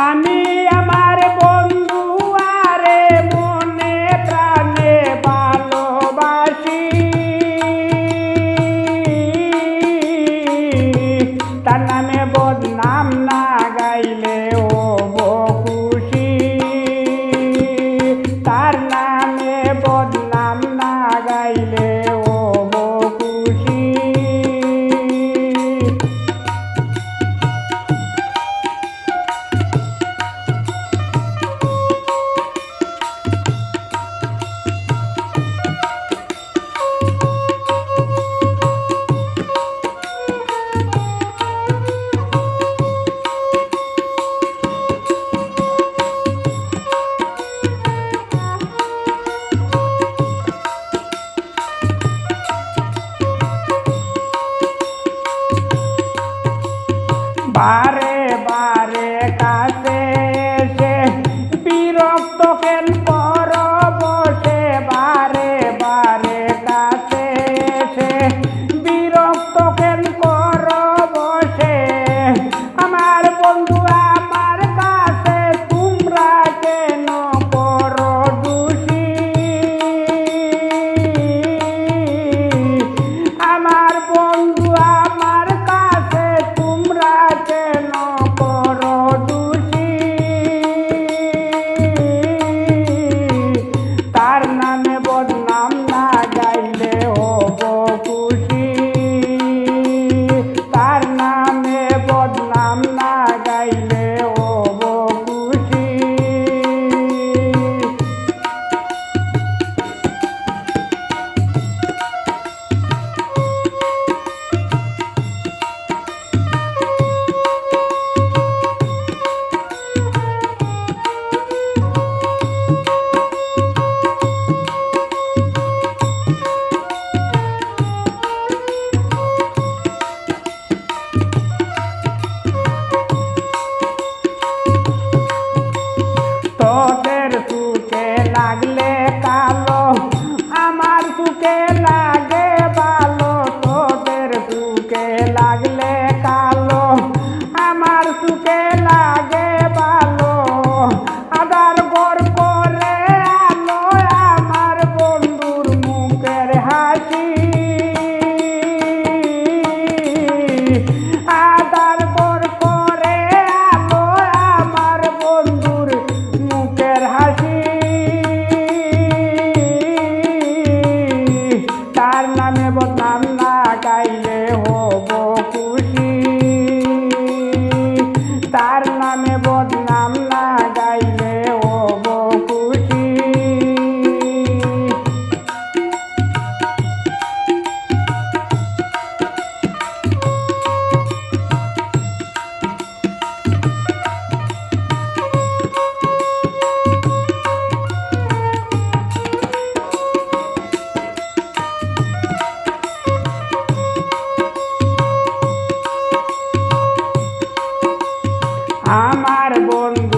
আমি আমার বন্ধু আরে মনে প্রাণে ভালোবাসি, তার নামে বদনাম না গাইলে হব খুশি, তার নামে বদনাম না গাইলে হব খুশি। বারে বারে কাছে এসে বিরক্ত কেন কর বসে, বারে বারে কাছে এসে বিরক্ত কেন কর বসে। আমার বন্ধু আমার কাছে তোমরা কেন করো দোষী, আমার বন্ধু আমার কাছে তোমরা কেন করো দোষী, তার নামে বদনাম না গাইলে হব খুশি, তার নামে বদনাম না গাইলে হব খুশি। তোদের সুখে লাগলে কালো আমার সুখে লাগে ভালো, তোদের সুখে লাগলে কালো আমার সুখে লাগে ভালো। আদার গর করে আলো আমার বন্ধুর মুখের হাসি, আদার গর করে আলো আমার বন্ধুর মুখের হাসি, তার নামে বদনাম না গাইলে হব খুশি, তার নামে বদনাম না গাইলে হব খুশি। আমার বন্ধু